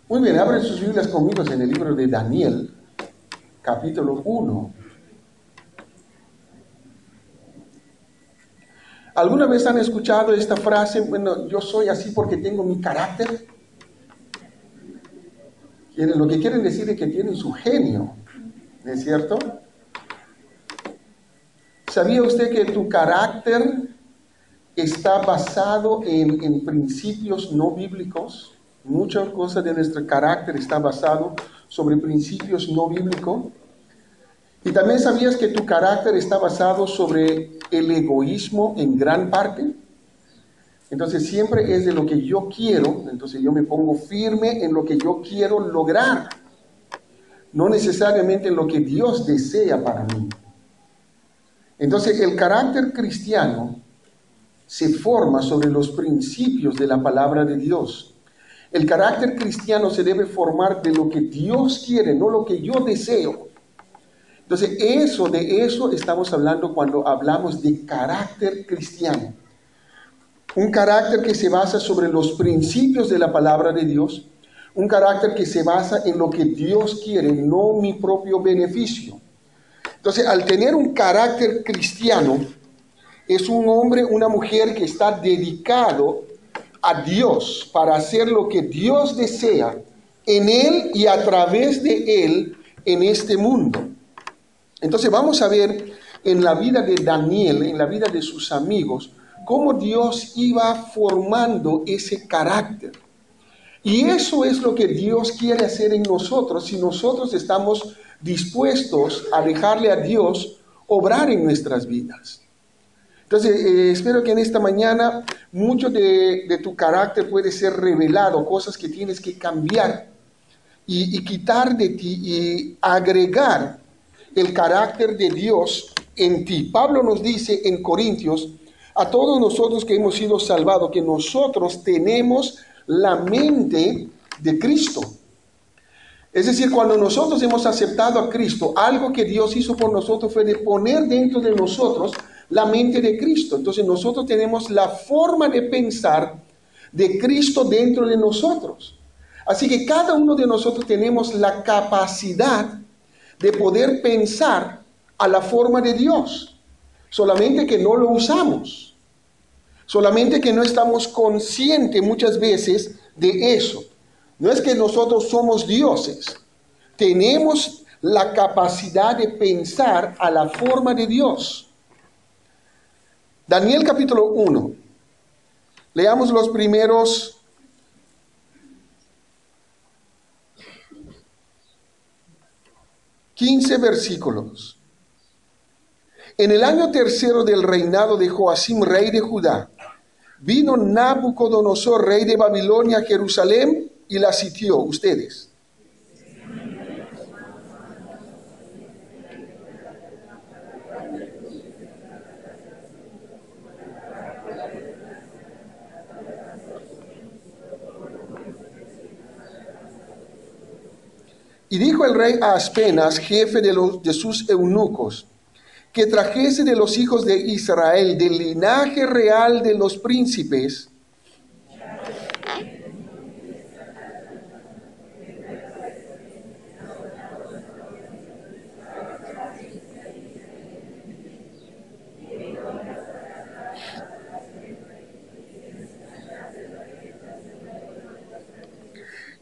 Muy bien, abren sus Biblias conmigo en el libro de Daniel, capítulo 1. ¿Alguna vez han escuchado esta frase? Bueno, yo soy así porque tengo mi carácter. Lo que quieren decir es que tienen su genio, ¿no es cierto? ¿Sabía usted que tu carácter está basado en principios no bíblicos? Muchas cosas de nuestro carácter está basado sobre principios no bíblicos. Y también sabías que tu carácter está basado sobre el egoísmo en gran parte. Entonces siempre es de lo que yo quiero, entonces yo me pongo firme en lo que yo quiero lograr, no necesariamente en lo que Dios desea para mí. Entonces el carácter cristiano se forma sobre los principios de la palabra de Dios. El carácter cristiano se debe formar de lo que Dios quiere, no lo que yo deseo. Entonces de eso estamos hablando cuando hablamos de carácter cristiano. Un carácter que se basa sobre los principios de la palabra de Dios. Un carácter que se basa en lo que Dios quiere, no mi propio beneficio. Entonces, al tener un carácter cristiano, es un hombre, una mujer que está dedicado a Dios para hacer lo que Dios desea en él y a través de él en este mundo. Entonces vamos a ver en la vida de Daniel, en la vida de sus amigos, cómo Dios iba formando ese carácter. Y eso es lo que Dios quiere hacer en nosotros si nosotros estamos dispuestos a dejarle a Dios obrar en nuestras vidas. Entonces, espero que en esta mañana mucho de tu carácter puede ser revelado, cosas que tienes que cambiar y quitar de ti y agregar el carácter de Dios en ti. Pablo nos dice en Corintios, a todos nosotros que hemos sido salvados, que nosotros tenemos la mente de Cristo. Es decir, cuando nosotros hemos aceptado a Cristo, algo que Dios hizo por nosotros fue de poner dentro de nosotros la mente de Cristo. Entonces nosotros tenemos la forma de pensar de Cristo dentro de nosotros. Así que cada uno de nosotros tenemos la capacidad de poder pensar a la forma de Dios. Solamente que no lo usamos. Solamente que no estamos conscientes muchas veces de eso. No es que nosotros somos dioses. Tenemos la capacidad de pensar a la forma de Dios. Daniel capítulo 1. Leamos los primeros 15 versículos. En el año tercero del reinado de Joacim, rey de Judá, vino Nabucodonosor, rey de Babilonia, a Jerusalén y la sitió. Ustedes. Y dijo el rey a Aspenas, jefe de sus eunucos, que trajese de los hijos de Israel, del linaje real de los príncipes,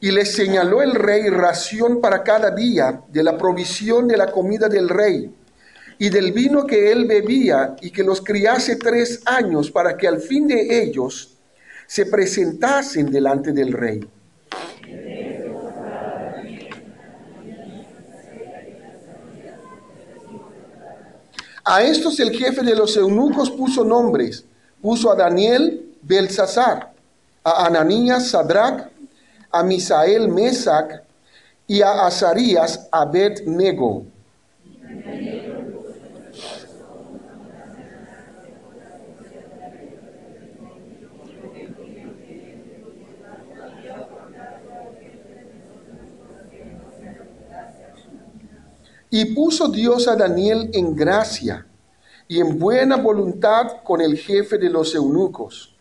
y les señaló el rey ración para cada día de la provisión de la comida del rey y del vino que él bebía, y que los criase 3 años para que al fin de ellos se presentasen delante del rey. A estos el jefe de los eunucos puso nombres. Puso a Daniel, Belsasar, a Ananías, Sadrach, a Misael, Mesac, y a Azarías, Abed-nego. Y puso Dios a Daniel en gracia y en buena voluntad con el jefe de los eunucos.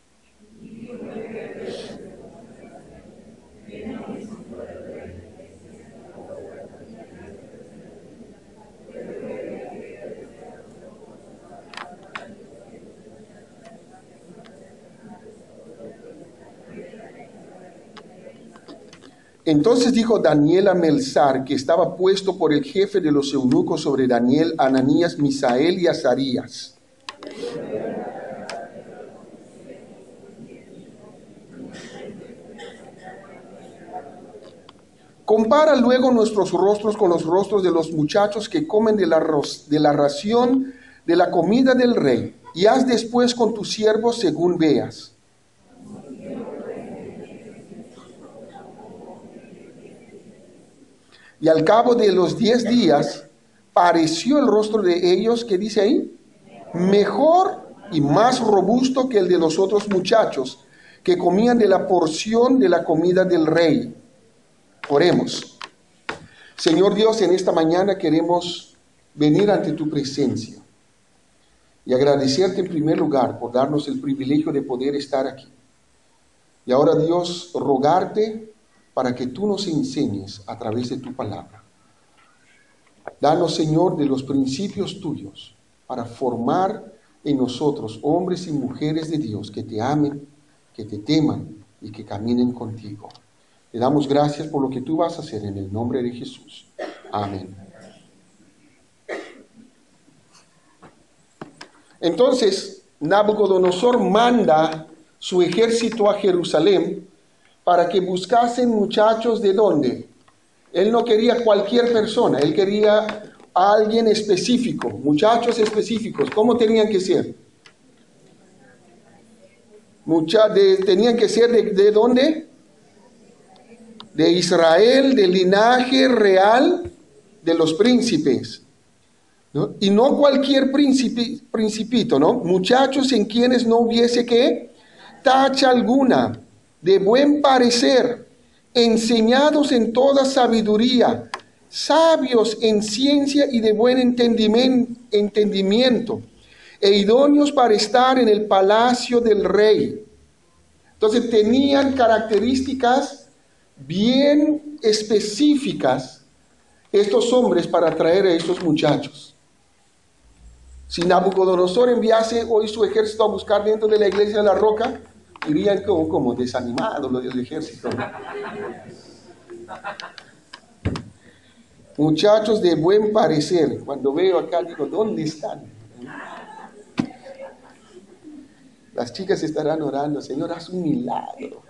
Entonces dijo Daniel a Melzar, que estaba puesto por el jefe de los eunucos sobre Daniel, Ananías, Misael y Azarías: compara luego nuestros rostros con los rostros de los muchachos que comen de la ración de la comida del rey, y haz después con tus siervos según veas. Y al cabo de los 10 días, pareció el rostro de ellos, ¿qué dice ahí? Mejor y más robusto que el de los otros muchachos, que comían de la porción de la comida del rey. Oremos. Señor Dios, en esta mañana queremos venir ante tu presencia y agradecerte en primer lugar por darnos el privilegio de poder estar aquí. Y ahora, Dios, rogarte para que tú nos enseñes a través de tu palabra. Danos, Señor, de los principios tuyos para formar en nosotros hombres y mujeres de Dios que te amen, que te teman y que caminen contigo. Te damos gracias por lo que tú vas a hacer en el nombre de Jesús. Amén. Entonces, Nabucodonosor manda su ejército a Jerusalén para que buscasen muchachos de dónde. Él no quería cualquier persona, él quería a alguien específico, muchachos específicos. ¿Cómo tenían que ser? Tenían que ser de dónde? De Israel, del linaje real de los príncipes, ¿no? Y no cualquier principito, ¿no? Muchachos en quienes no hubiese ¿qué? Tacha alguna, de buen parecer, enseñados en toda sabiduría, sabios en ciencia y de buen entendimiento, e idóneos para estar en el palacio del rey. Entonces tenían características bien específicas estos hombres para atraer a estos muchachos. Si Nabucodonosor enviase hoy su ejército a buscar dentro de la iglesia de la Roca, irían como desanimados los del ejército. Muchachos de buen parecer. Cuando veo acá digo, ¿dónde están? Las chicas estarán orando, Señor, haz un milagro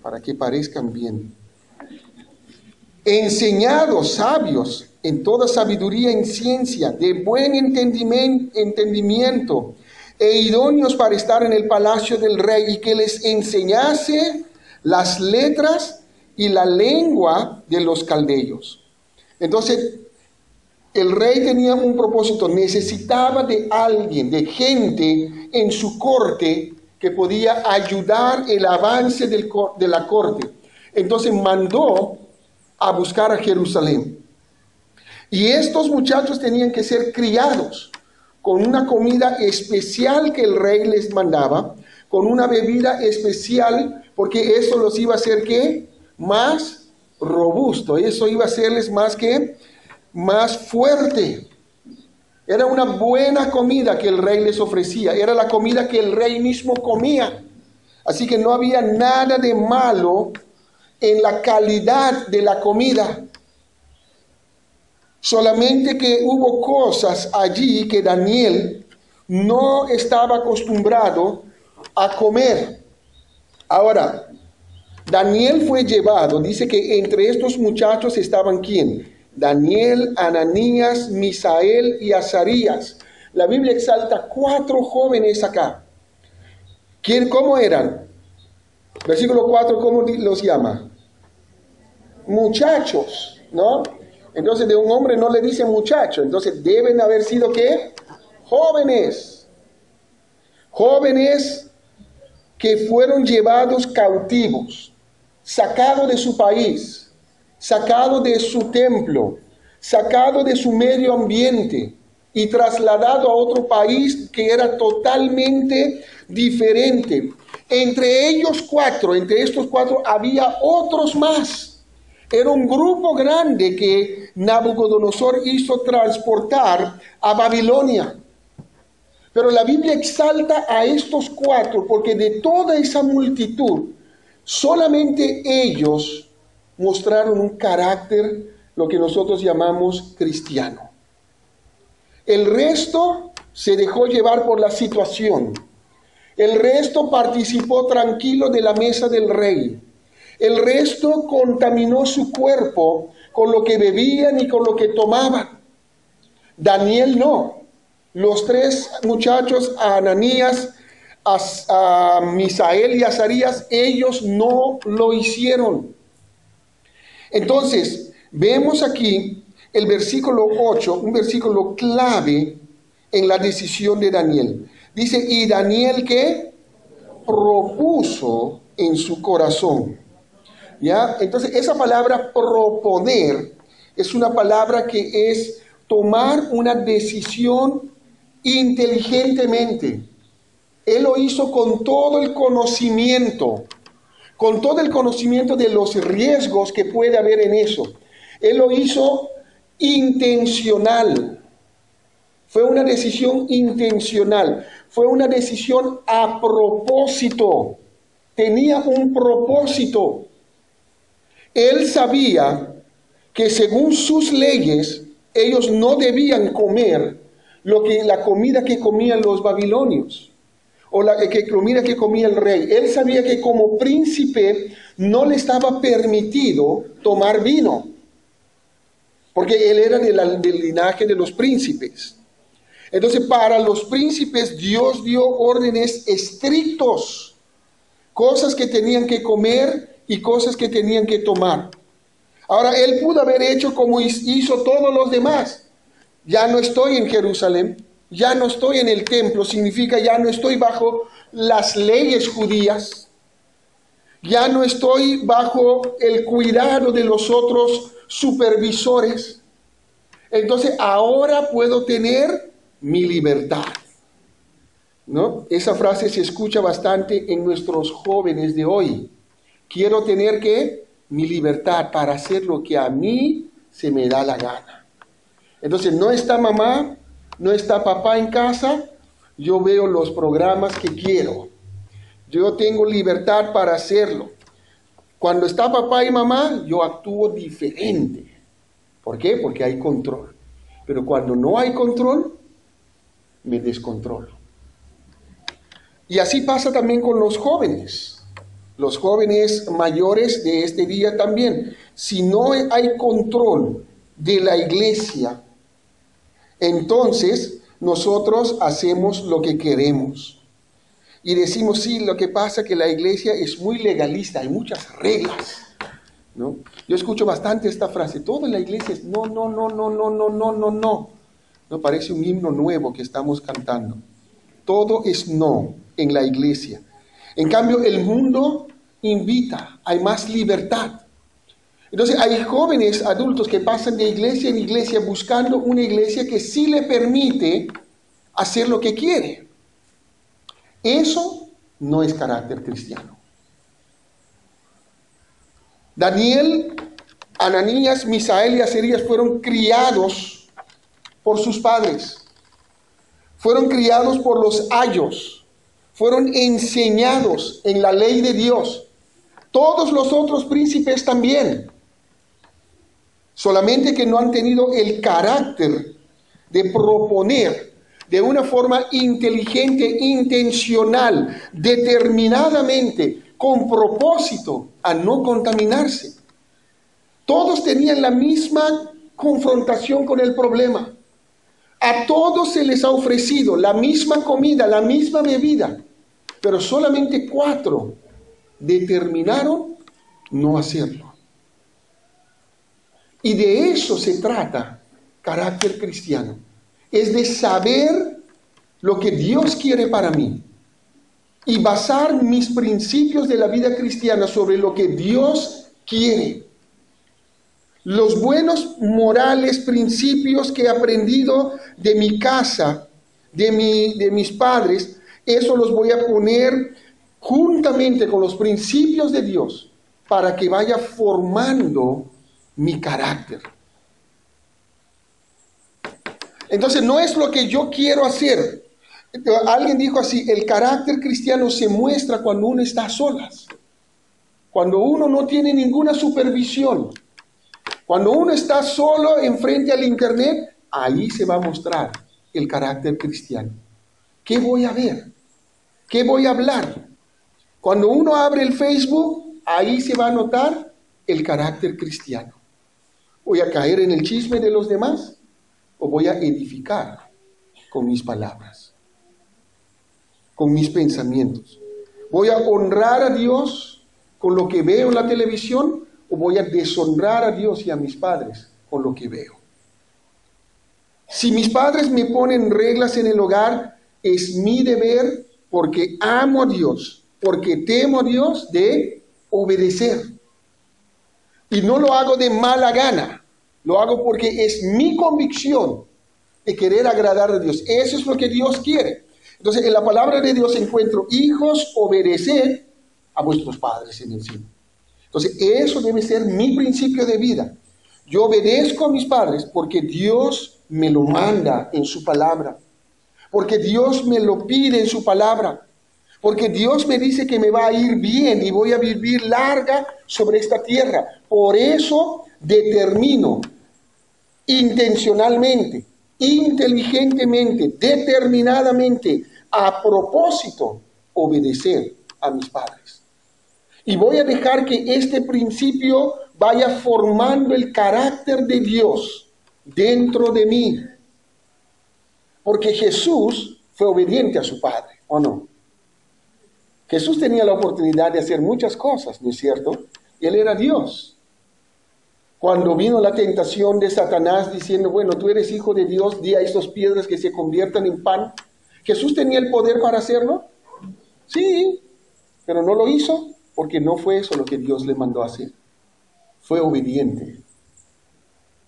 para que parezcan bien. Enseñados, sabios, en toda sabiduría, en ciencia, de buen entendimiento, e idóneos para estar en el palacio del rey, y que les enseñase las letras y la lengua de los caldeos. Entonces, el rey tenía un propósito, necesitaba de alguien, de gente en su corte que podía ayudar el avance de la corte. Entonces mandó a buscar a Jerusalén. Y estos muchachos tenían que ser criados con una comida especial que el rey les mandaba, con una bebida especial, porque eso los iba a hacer ¿qué? Más robusto, eso iba a hacerles más fuerte. Era una buena comida que el rey les ofrecía, era la comida que el rey mismo comía. Así que no había nada de malo en la calidad de la comida. Solamente que hubo cosas allí que Daniel no estaba acostumbrado a comer. Ahora, Daniel fue llevado, dice que entre estos muchachos estaban ¿quién? Daniel, Ananías, Misael y Azarías. La Biblia exalta 4 jóvenes acá. ¿Cómo eran? Versículo 4, ¿cómo los llama? Muchachos, ¿no? Entonces de un hombre no le dice muchacho, entonces deben haber sido ¿qué? Jóvenes. Jóvenes que fueron llevados cautivos, sacados de su país, sacados de su templo, sacados de su medio ambiente y trasladados a otro país que era totalmente diferente. Entre ellos 4, entre estos 4 había otros más. Era un grupo grande que Nabucodonosor hizo transportar a Babilonia. Pero la Biblia exalta a estos 4 porque de toda esa multitud Solamente ellos mostraron un carácter, lo que nosotros llamamos cristiano. El resto se dejó llevar por la situación. El resto participó tranquilo de la mesa del rey. El resto contaminó su cuerpo con lo que bebían y con lo que tomaban. Daniel no. Los tres muchachos, a Ananías, a Misael y a Azarías, ellos no lo hicieron. Entonces, vemos aquí el versículo 8, un versículo clave en la decisión de Daniel. Dice, y Daniel, ¿qué? Propuso en su corazón. ¿Ya? Entonces, esa palabra proponer es una palabra que es tomar una decisión inteligentemente. Él lo hizo con todo el conocimiento de los riesgos que puede haber en eso. Él lo hizo intencional. Fue una decisión intencional. Fue una decisión a propósito. Tenía un propósito. Él sabía que según sus leyes, ellos no debían comer la comida que comían los babilonios, o la comida que comía el rey. Él sabía que como príncipe no le estaba permitido tomar vino, porque él era del linaje de los príncipes. Entonces, para los príncipes Dios dio órdenes estrictos, cosas que tenían que comer y cosas que tenían que tomar. Ahora, él pudo haber hecho como hizo todos los demás. Ya no estoy en Jerusalén, ya no estoy en el templo, significa ya no estoy bajo las leyes judías, ya no estoy bajo el cuidado de los otros supervisores. Entonces, ahora puedo tener mi libertad, ¿no? Esa frase se escucha bastante en nuestros jóvenes de hoy. Quiero tener mi libertad para hacer lo que a mí se me da la gana. Entonces, no está mamá, no está papá en casa, yo veo los programas que quiero. Yo tengo libertad para hacerlo. Cuando está papá y mamá, yo actúo diferente. ¿Por qué? Porque hay control. Pero cuando no hay control, me descontrolo. Y así pasa también con los jóvenes mayores de este día también. Si no hay control de la iglesia, entonces nosotros hacemos lo que queremos. Y decimos, sí, lo que pasa es que la iglesia es muy legalista, hay muchas reglas, ¿no? Yo escucho bastante esta frase, todo en la iglesia es no, no, no, no, no, no, no, no, no. No, parece un himno nuevo que estamos cantando. Todo es no en la iglesia. En cambio, el mundo invita, hay más libertad. Entonces, hay jóvenes adultos que pasan de iglesia en iglesia buscando una iglesia que sí le permite hacer lo que quiere. Eso no es carácter cristiano. Daniel, Ananías, Misael y Azarías fueron criados por sus padres. Fueron criados por los ayos. Fueron enseñados en la ley de Dios. Todos los otros príncipes también. Solamente que no han tenido el carácter de proponer de una forma inteligente, intencional, determinadamente, con propósito a no contaminarse. Todos tenían la misma confrontación con el problema. A todos se les ha ofrecido la misma comida, la misma bebida, pero solamente 4 determinaron no hacerlo. Y de eso se trata carácter cristiano. Es de saber lo que Dios quiere para mí y basar mis principios de la vida cristiana sobre lo que Dios quiere. Los buenos morales, principios que he aprendido de mi casa, de mis padres, eso los voy a poner juntamente con los principios de Dios para que vaya formando mi carácter. Entonces no es lo que yo quiero hacer. Alguien dijo así, el carácter cristiano se muestra cuando uno está a solas. cuando uno no tiene ninguna supervisión, cuando uno está solo enfrente al internet, ahí se va a mostrar el carácter cristiano. ¿Qué voy a ver? ¿Qué voy a hablar? Cuando uno abre el Facebook, ahí se va a notar el carácter cristiano. ¿Voy a caer en el chisme de los demás o voy a edificar con mis palabras, con mis pensamientos? ¿Voy a honrar a Dios con lo que veo en la televisión o voy a deshonrar a Dios y a mis padres con lo que veo? Si mis padres me ponen reglas en el hogar, es mi deber, porque amo a Dios, porque temo a Dios, de obedecer. Y no lo hago de mala gana, lo hago porque es mi convicción de querer agradar a Dios. Eso es lo que Dios quiere. Entonces, en la palabra de Dios encuentro: hijos, obedeced a vuestros padres en el cielo. Entonces, eso debe ser mi principio de vida. Yo obedezco a mis padres porque Dios me lo manda en su palabra, porque Dios me lo pide en su palabra, porque Dios me dice que me va a ir bien y voy a vivir larga sobre esta tierra. Por eso determino intencionalmente, inteligentemente, determinadamente, a propósito, obedecer a mis padres. Y voy a dejar que este principio vaya formando el carácter de Dios dentro de mí. Porque Jesús fue obediente a su Padre, ¿o no? Jesús tenía la oportunidad de hacer muchas cosas, ¿no es cierto? Él era Dios. Cuando vino la tentación de Satanás diciendo: bueno, tú eres hijo de Dios, di a estas piedras que se conviertan en pan. ¿Jesús tenía el poder para hacerlo? Sí, pero no lo hizo porque no fue eso lo que Dios le mandó a hacer. Fue obediente.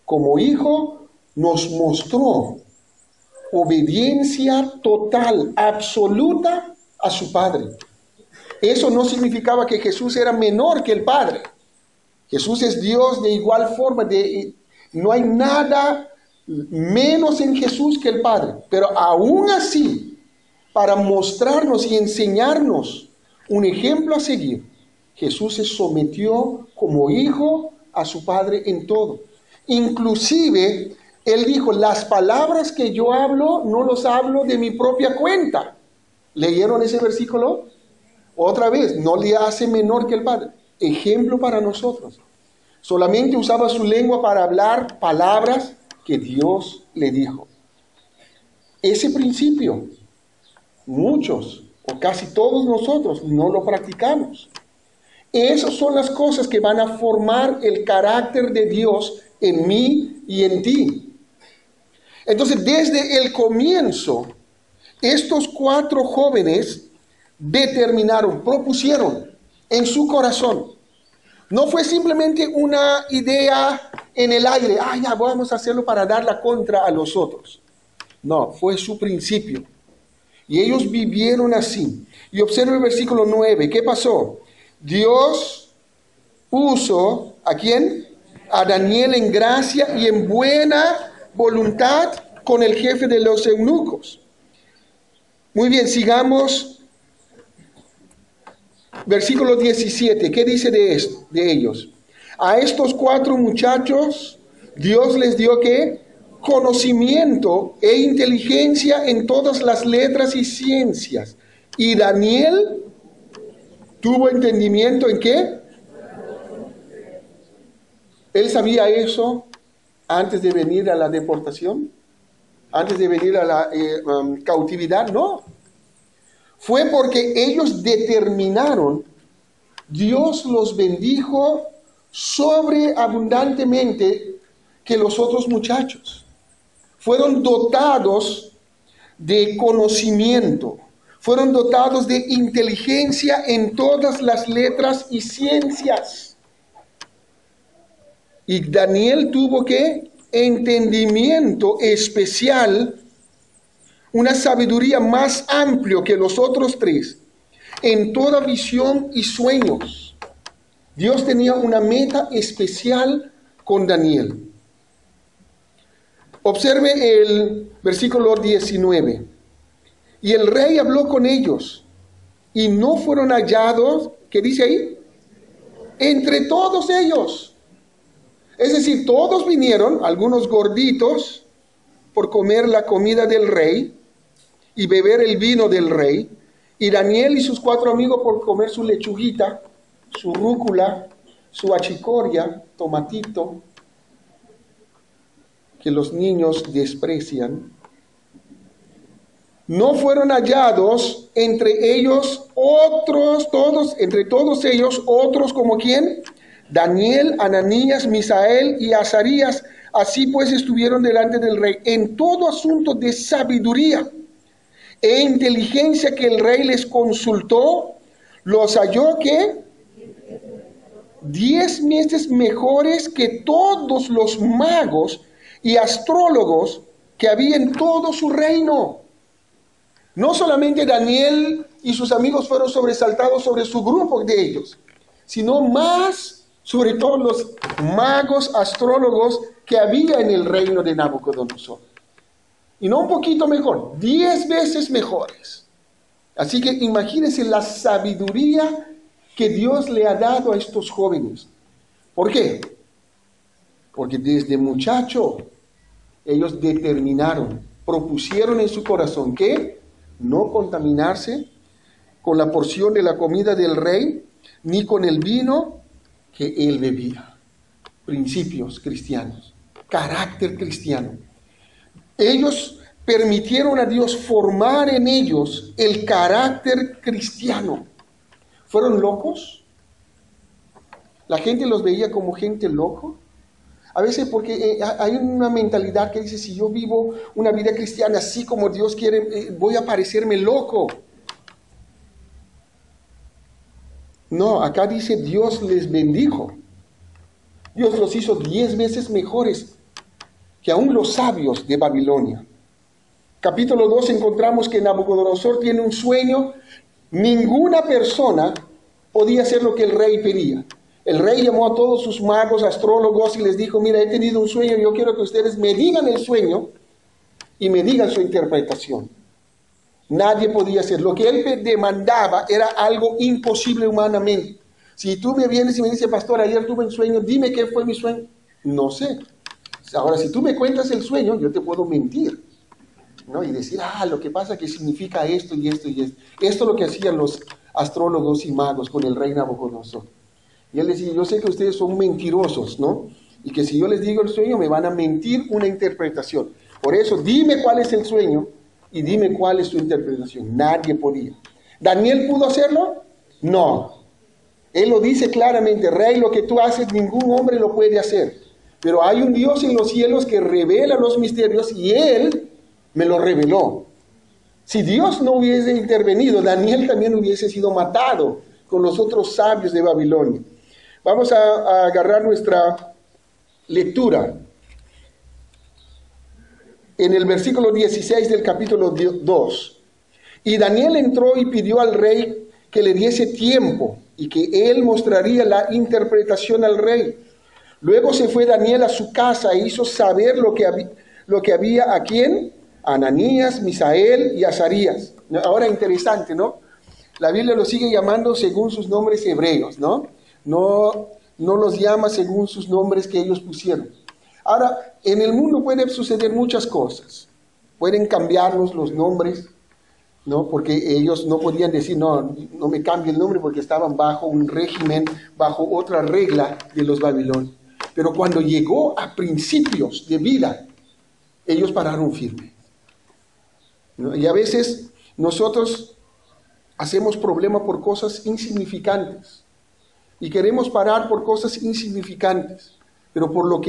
Como hijo nos mostró obediencia total, absoluta a su Padre. Eso no significaba que Jesús era menor que el Padre. Jesús es Dios de igual forma, no hay nada menos en Jesús que el Padre. Pero aún así, para mostrarnos y enseñarnos un ejemplo a seguir, Jesús se sometió como hijo a su Padre en todo. Inclusive, Él dijo: las palabras que yo hablo, no los hablo de mi propia cuenta. ¿Leyeron ese versículo? Otra vez, no le hace menor que el Padre. Ejemplo para nosotros. Solamente usaba su lengua para hablar palabras que Dios le dijo. Ese principio, muchos o casi todos nosotros no lo practicamos. Esas son las cosas que van a formar el carácter de Dios en mí y en ti. Entonces, desde el comienzo, estos 4 jóvenes determinaron, propusieron en su corazón. No fue simplemente una idea en el aire: ya vamos a hacerlo para dar la contra a los otros. No, fue su principio. Y ellos vivieron así. Y observa el versículo 9. ¿Qué pasó? Dios puso, ¿a quién? A Daniel en gracia y en buena voluntad con el jefe de los eunucos. Muy bien, sigamos. Versículo 17, ¿qué dice de ellos? A estos 4 muchachos, Dios les dio ¿qué? Conocimiento e inteligencia en todas las letras y ciencias. Y Daniel tuvo entendimiento ¿en qué? ¿Él sabía eso antes de venir a la deportación? ¿Antes de venir a la cautividad? No. Fue porque ellos determinaron, Dios los bendijo sobreabundantemente que los otros muchachos. Fueron dotados de conocimiento, fueron dotados de inteligencia en todas las letras y ciencias. Y Daniel tuvo ¿qué? Entendimiento especial, una sabiduría más amplia que los otros 3, en toda visión y sueños. Dios tenía una meta especial con Daniel. Observe el versículo 19. Y el rey habló con ellos, y no fueron hallados, ¿qué dice ahí? entre todos ellos. Es decir, todos vinieron, algunos gorditos, por comer la comida del rey y beber el vino del rey, y Daniel y sus 4 amigos por comer su lechuguita, su rúcula, su achicoria, tomatito, que los niños desprecian. No fueron hallados entre ellos entre todos ellos otros como ¿quién? Daniel, Ananías, Misael y Azarías. Así pues estuvieron delante del rey en todo asunto de sabiduría e inteligencia que el rey les consultó, los halló que 10 veces mejores que todos los magos y astrólogos que había en todo su reino. No solamente Daniel y sus amigos fueron sobresaltados sobre su grupo de ellos, sino más sobre todos los magos, astrólogos que había en el reino de Nabucodonosor. Y no un poquito mejor, 10 veces mejores. Así que imagínense la sabiduría que Dios le ha dado a estos jóvenes. ¿Por qué? Porque desde muchacho ellos determinaron, propusieron en su corazón que no contaminarse con la porción de la comida del rey, ni con el vino que él bebía. Principios cristianos, carácter cristiano. Ellos permitieron a Dios formar en ellos el carácter cristiano. ¿Fueron locos? ¿La gente los veía como gente loco? A veces porque hay una mentalidad que dice, si yo vivo una vida cristiana así como Dios quiere, voy a parecerme loco. No, acá dice Dios les bendijo. Dios los hizo 10 veces mejores que aún los sabios de Babilonia. Capítulo 2 encontramos que Nabucodonosor tiene un sueño. Ninguna persona podía hacer lo que el rey pedía. El rey llamó a todos sus magos, astrólogos y les dijo, mira, he tenido un sueño, yo quiero que ustedes me digan el sueño y me digan su interpretación. Nadie podía hacer. Lo que él demandaba era algo imposible humanamente. Si tú me vienes y me dices, pastor, ayer tuve un sueño, dime qué fue mi sueño. No sé. Ahora, si tú me cuentas el sueño, yo te puedo mentir, ¿no? Y decir, lo que pasa que significa esto y esto y esto. Esto es lo que hacían los astrólogos y magos con el rey Nabucodonosor. Y él decía, yo sé que ustedes son mentirosos, ¿no? Y que si yo les digo el sueño, me van a mentir una interpretación. Por eso, dime cuál es el sueño y dime cuál es su interpretación. Nadie podía. ¿Daniel pudo hacerlo? No. Él lo dice claramente, rey, lo que tú haces, ningún hombre lo puede hacer. Pero hay un Dios en los cielos que revela los misterios y Él me lo reveló. Si Dios no hubiese intervenido, Daniel también hubiese sido matado con los otros sabios de Babilonia. Vamos a agarrar nuestra lectura en el versículo 16 del capítulo 2. Y Daniel entró y pidió al rey que le diese tiempo y que él mostraría la interpretación al rey. Luego se fue Daniel a su casa e hizo saber lo que había a quién, a Ananías, Misael y Azarías. Ahora interesante, ¿no? La Biblia los sigue llamando según sus nombres hebreos, ¿no? No los llama según sus nombres que ellos pusieron. Ahora, en el mundo pueden suceder muchas cosas. Pueden cambiarnos los nombres, ¿no? Porque ellos no podían decir, no me cambie el nombre porque estaban bajo un régimen, bajo otra regla de los babilonios. Pero cuando llegó a principios de vida, ellos pararon firme, ¿no? Y a veces nosotros hacemos problema por cosas insignificantes y queremos parar por cosas insignificantes, pero por lo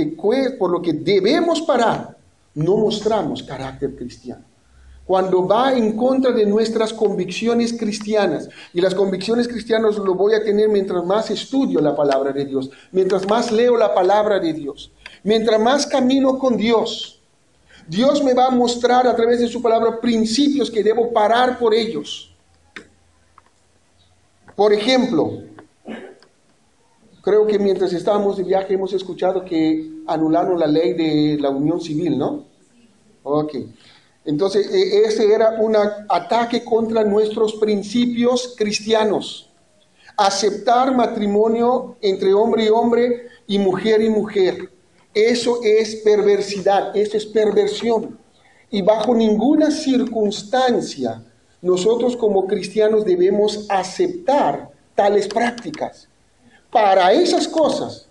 que debemos parar, no mostramos carácter cristiano. Cuando va en contra de nuestras convicciones cristianas, y las convicciones cristianas lo voy a tener mientras más estudio la palabra de Dios, mientras más leo la palabra de Dios, mientras más camino con Dios, Dios me va a mostrar a través de su palabra principios que debo parar por ellos. Por ejemplo, creo que mientras estábamos de viaje hemos escuchado que anularon la ley de la unión civil, ¿no? Ok. Entonces, ese era un ataque contra nuestros principios cristianos. aceptar matrimonio entre hombre y hombre y mujer. Eso es perversidad, eso es perversión. Y bajo ninguna circunstancia nosotros como cristianos debemos aceptar tales prácticas. Para esas cosas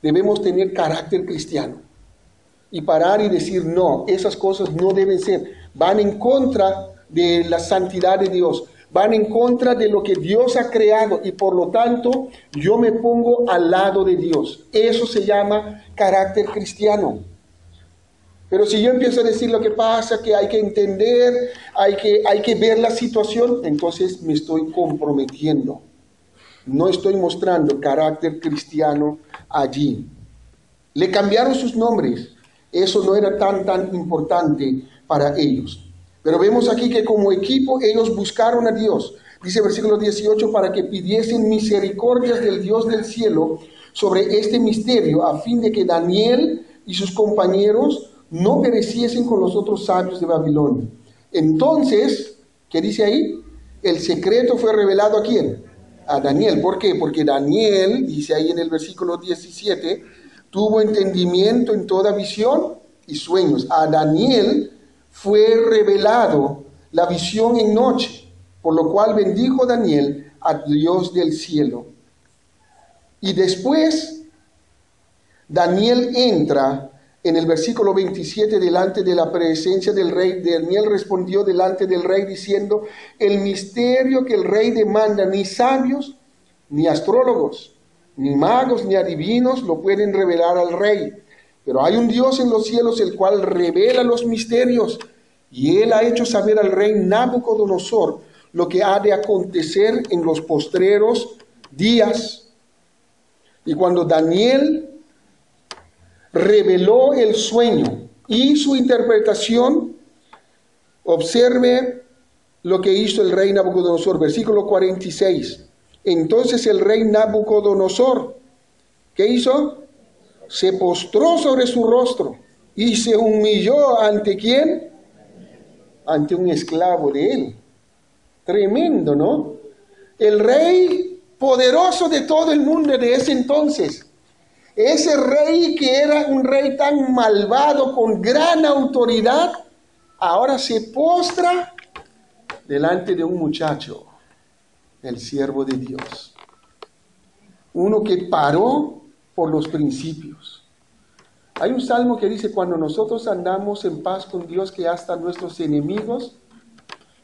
debemos tener carácter cristiano y parar y decir, no, esas cosas no deben ser, van en contra de la santidad de Dios, van en contra de lo que Dios ha creado y por lo tanto yo me pongo al lado de Dios. Eso se llama carácter cristiano. Pero si yo empiezo a decir lo que pasa, que hay que entender, hay que ver la situación, entonces me estoy comprometiendo. No estoy mostrando carácter cristiano allí. Le cambiaron sus nombres. Eso no era tan importante para ellos. Pero vemos aquí que como equipo ellos buscaron a Dios. Dice versículo 18, para que pidiesen misericordias del Dios del cielo sobre este misterio, a fin de que Daniel y sus compañeros no pereciesen con los otros sabios de Babilonia. Entonces, ¿qué dice ahí? El secreto fue revelado ¿a quién? A Daniel. ¿Por qué? Porque Daniel, dice ahí en el versículo 17, tuvo entendimiento en toda visión y sueños. A Daniel fue revelado la visión en noche, por lo cual bendijo Daniel a Dios del cielo. Y después, Daniel entra en el versículo 27 delante de la presencia del rey. Daniel respondió delante del rey diciendo, el misterio que el rey demanda, ni sabios, ni astrólogos, ni magos, ni adivinos lo pueden revelar al rey. Pero hay un Dios en los cielos el cual revela los misterios, y él ha hecho saber al rey Nabucodonosor lo que ha de acontecer en los postreros días. Y cuando Daniel reveló el sueño y su interpretación, observe lo que hizo el rey Nabucodonosor, versículo 46. Entonces el rey Nabucodonosor, ¿qué hizo? Se postró sobre su rostro y se humilló ante ¿quién? Ante un esclavo de él. Tremendo, ¿no? El rey poderoso de todo el mundo de ese entonces. Ese rey que era un rey tan malvado, con gran autoridad, ahora se postra delante de un muchacho, el siervo de Dios. Uno que paró por los principios. Hay un salmo que dice, cuando nosotros andamos en paz con Dios, que hasta nuestros enemigos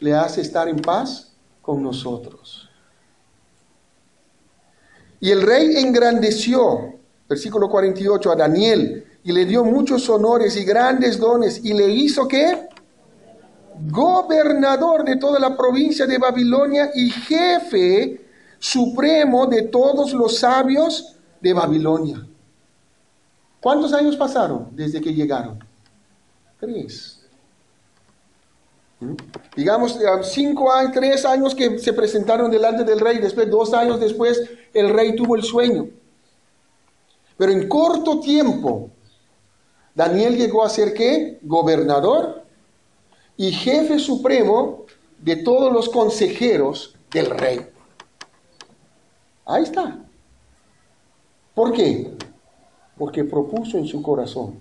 le hace estar en paz con nosotros. Y el rey engrandeció, versículo 48, a Daniel, y le dio muchos honores y grandes dones, y le hizo ¿qué? Gobernador de toda la provincia de Babilonia y jefe supremo de todos los sabios de Babilonia. ¿Cuántos años pasaron desde que llegaron? 3. Digamos, 3 años que se presentaron delante del rey, después 2 años después el rey tuvo el sueño. Pero en corto tiempo, Daniel llegó a ser ¿qué? Gobernador y jefe supremo de todos los consejeros del rey. Ahí está. ¿Por qué? Porque propuso en su corazón,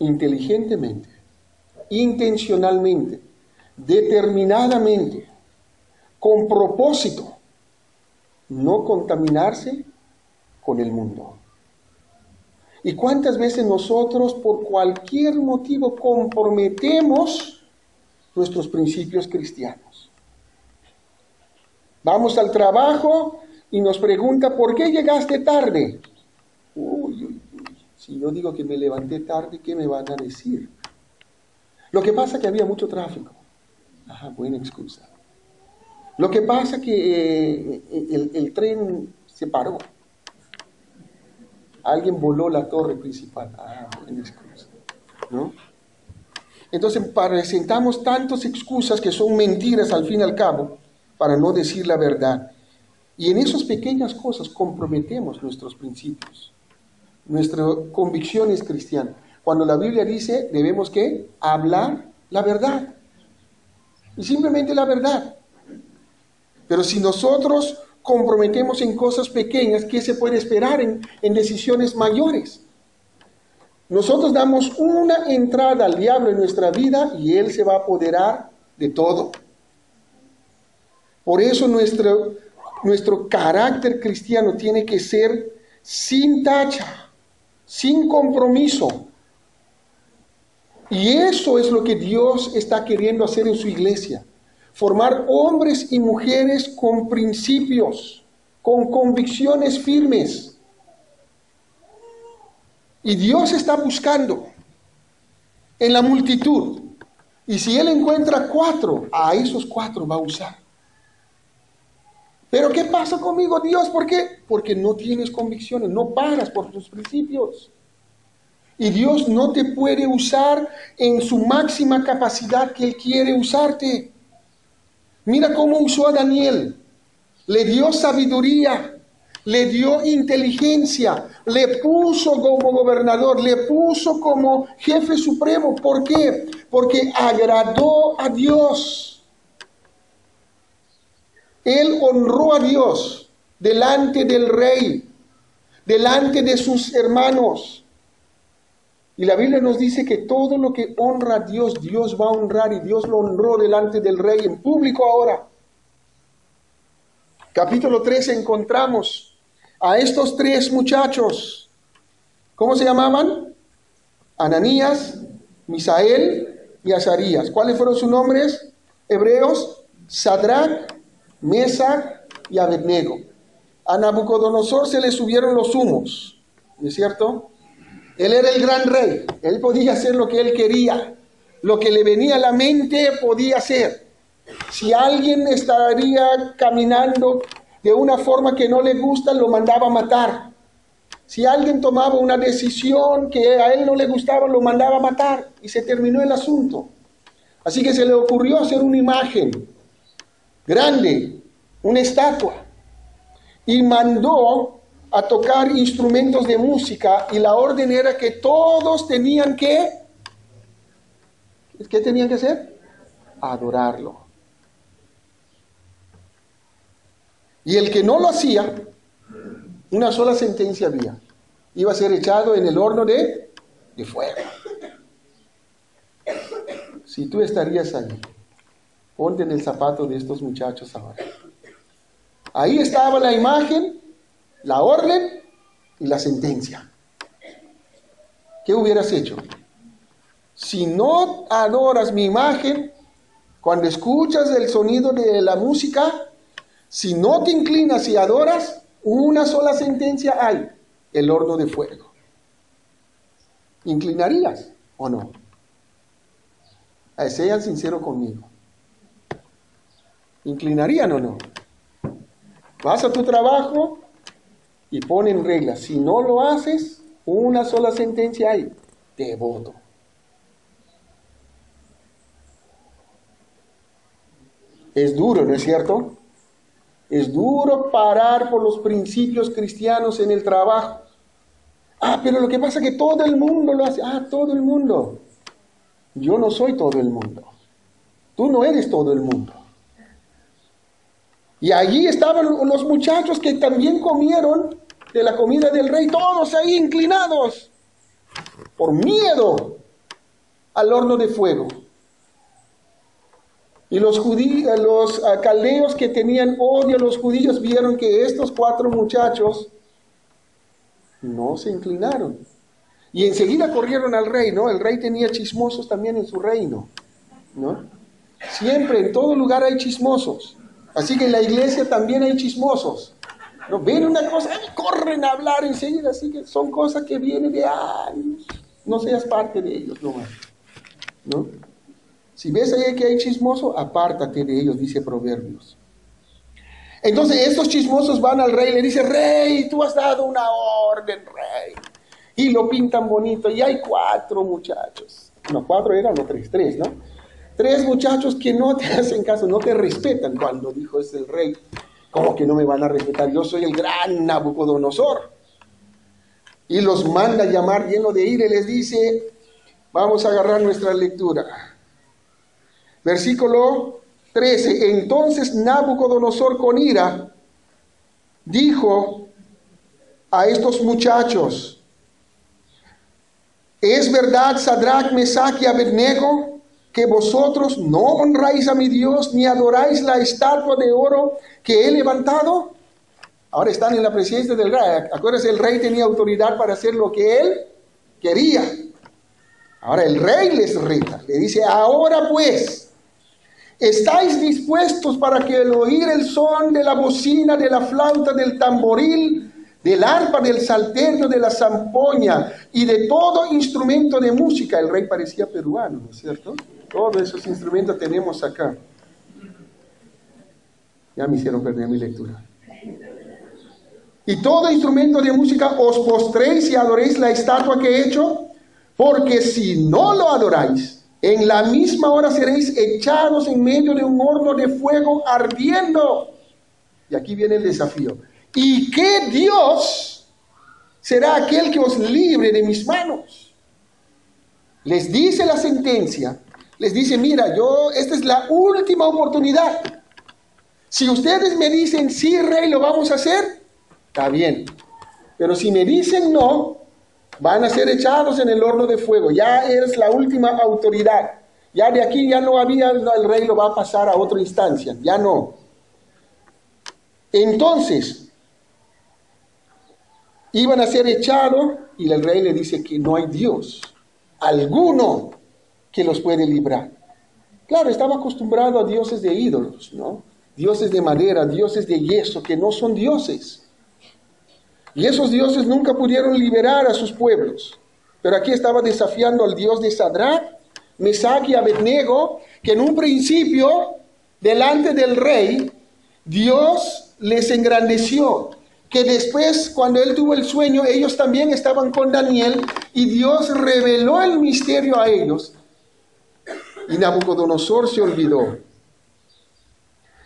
inteligentemente, intencionalmente, determinadamente, con propósito, no contaminarse con el mundo. ¿Y cuántas veces nosotros por cualquier motivo comprometemos nuestros principios cristianos? Vamos al trabajo y nos pregunta, ¿por qué llegaste tarde? Uy, si yo digo que me levanté tarde, ¿qué me van a decir? Lo que pasa es que había mucho tráfico. Buena excusa. Lo que pasa es que el tren se paró. Alguien voló la torre principal. Buena excusa, ¿no? Entonces presentamos tantas excusas que son mentiras al fin y al cabo para no decir la verdad. Y en esas pequeñas cosas comprometemos nuestros principios, nuestras convicciones cristianas. Cuando la Biblia dice, debemos ¿qué? Hablar la verdad. Y simplemente la verdad. Pero si nosotros comprometemos en cosas pequeñas, ¿qué se puede esperar en decisiones mayores? Nosotros damos una entrada al diablo en nuestra vida y él se va a apoderar de todo. Por eso nuestro carácter cristiano tiene que ser sin tacha, sin compromiso. Y eso es lo que Dios está queriendo hacer en su iglesia. Formar hombres y mujeres con principios, con convicciones firmes. Y Dios está buscando en la multitud. Y si Él encuentra 4, a esos 4 va a usar. Pero ¿qué pasa conmigo, Dios? ¿Por qué? Porque no tienes convicciones, no paras por tus principios. Y Dios no te puede usar en su máxima capacidad que Él quiere usarte. Mira cómo usó a Daniel. Le dio sabiduría, le dio inteligencia, le puso como gobernador, le puso como jefe supremo. ¿Por qué? Porque agradó a Dios. Él honró a Dios delante del rey, delante de sus hermanos. Y la Biblia nos dice que todo lo que honra a Dios, Dios va a honrar, y Dios lo honró delante del rey en público ahora. Capítulo 3 encontramos a estos 3 muchachos. ¿Cómo se llamaban? Ananías, Misael y Azarías. ¿Cuáles fueron sus nombres hebreos? Sadrach, Mesach y Abednego. A Nabucodonosor se le subieron los humos, ¿no es cierto? Él era el gran rey, él podía hacer lo que él quería, lo que le venía a la mente podía hacer. Si alguien estaría caminando de una forma que no le gusta, lo mandaba a matar. Si alguien tomaba una decisión que a él no le gustaba, lo mandaba a matar, y se terminó el asunto. Así que se le ocurrió hacer una imagen grande, una estatua, y mandó a tocar instrumentos de música, y la orden era que todos tenían que, ¿qué tenían que hacer? Adorarlo. Y el que no lo hacía, una sola sentencia había: iba a ser echado en el horno de fuego. Si tú estarías ahí, ponte en el zapato de estos muchachos ahora. Ahí estaba la imagen, la orden y la sentencia. ¿Qué hubieras hecho? Si no adoras mi imagen, cuando escuchas el sonido de la música, si no te inclinas y adoras, una sola sentencia hay: el horno de fuego. ¿Inclinarías o no? Sean sinceros conmigo. ¿Inclinarían o no? Vas a tu trabajo y ponen reglas. Si no lo haces, una sola sentencia hay: te voto. Es duro, ¿no es cierto? Es duro parar por los principios cristianos en el trabajo. Pero lo que pasa es que todo el mundo lo hace. Todo el mundo. Yo no soy todo el mundo. Tú no eres todo el mundo. Y allí estaban los muchachos que también comieron de la comida del rey, todos ahí inclinados, por miedo al horno de fuego. Y los caldeos que tenían odio a los judíos vieron que estos 4 muchachos no se inclinaron. Y enseguida corrieron al rey, ¿no? El rey tenía chismosos también en su reino, ¿no? Siempre, en todo lugar hay chismosos. Así que en la iglesia también hay chismosos, ¿no? Ven una cosa y corren a hablar enseguida. Así que son cosas que vienen de años. No seas parte de ellos nomás, ¿no? Si ves ahí que hay chismoso, apártate de ellos, dice Proverbios. Entonces estos chismosos van al rey y le dicen: rey, tú has dado una orden, rey. Y lo pintan bonito. Y hay 4 muchachos. No, 4 eran, o 3, ¿no? 3 muchachos que no te hacen caso, no te respetan. Cuando dijo es el rey: ¿cómo que no me van a respetar? Yo soy el gran Nabucodonosor. Y los manda a llamar lleno de ira y les dice: vamos a agarrar nuestra lectura. Versículo 13. Entonces Nabucodonosor con ira dijo a estos muchachos: ¿es verdad, Sadrach, Mesach y Abednego, que vosotros no honráis a mi Dios ni adoráis la estatua de oro que he levantado? Ahora están en la presencia del rey. Acuérdense, el rey tenía autoridad para hacer lo que él quería. Ahora el rey les reta, le dice: ahora pues, ¿estáis dispuestos para que al oír el son de la bocina, de la flauta, del tamboril, del arpa, del salterio, de la zampoña y de todo instrumento de música? El rey parecía peruano, ¿no es cierto? Todos esos instrumentos tenemos acá. Ya me hicieron perder mi lectura. Y todo instrumento de música os postréis y adoréis la estatua que he hecho, porque si no lo adoráis, en la misma hora seréis echados en medio de un horno de fuego ardiendo. Y aquí viene el desafío. ¿Y qué Dios será aquel que os libre de mis manos? Les dice la sentencia, les dice: mira, esta es la última oportunidad. Si ustedes me dicen sí, rey, lo vamos a hacer, está bien. Pero si me dicen no, van a ser echados en el horno de fuego. Ya es la última autoridad. Ya de aquí ya no había, el rey lo va a pasar a otra instancia. Ya no. Entonces, iban a ser echados y el rey le dice que no hay Dios alguno que los puede librar. Claro, estaba acostumbrado a dioses de ídolos, ¿no? Dioses de madera, dioses de yeso, que no son dioses. Y esos dioses nunca pudieron liberar a sus pueblos. Pero aquí estaba desafiando al Dios de Sadrach, Mesach y Abednego, que en un principio, delante del rey, Dios les engrandeció. Que después, cuando él tuvo el sueño, ellos también estaban con Daniel y Dios reveló el misterio a ellos. Y Nabucodonosor se olvidó.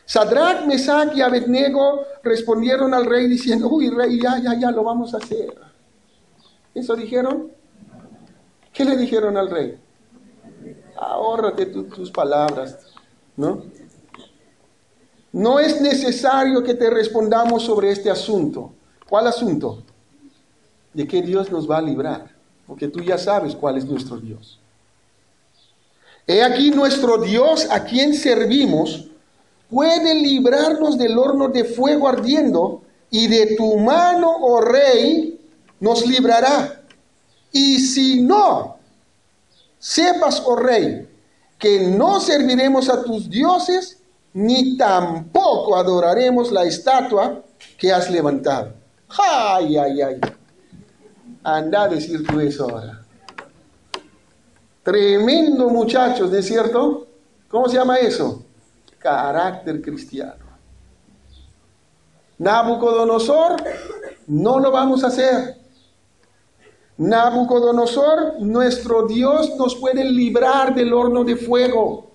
Sadrach, Mesach y Abednego respondieron al rey diciendo: uy, rey, ya, lo vamos a hacer. ¿Eso dijeron? ¿Qué le dijeron al rey? Ahórrate tus palabras, ¿no? No es necesario que te respondamos sobre este asunto. ¿Cuál asunto? De que Dios nos va a librar, porque tú ya sabes cuál es nuestro Dios. He aquí nuestro Dios, a quien servimos, puede librarnos del horno de fuego ardiendo, y de tu mano, oh rey, nos librará. Y si no, sepas, oh rey, que no serviremos a tus dioses, ni tampoco adoraremos la estatua que has levantado. ¡Ay! Anda a decir tú eso ahora. Tremendo, muchachos, ¿no es cierto? ¿Cómo se llama eso? Carácter cristiano. Nabucodonosor, no lo vamos a hacer. Nabucodonosor, nuestro Dios nos puede librar del horno de fuego.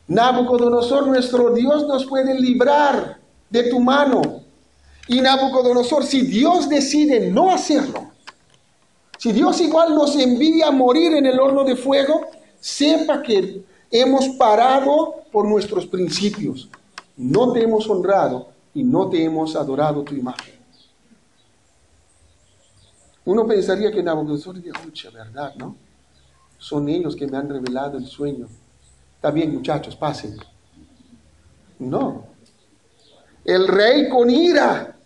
Nabucodonosor, nuestro Dios nos puede librar de tu mano. Y Nabucodonosor, si Dios decide no hacerlo, si Dios igual nos envía a morir en el horno de fuego, sepa que hemos parado por nuestros principios. No te hemos honrado y no te hemos adorado tu imagen. Uno pensaría que Nabucodonosor dice: mucha verdad, ¿no? Son ellos que me han revelado el sueño. Está bien, muchachos, pasen. No. El rey con ira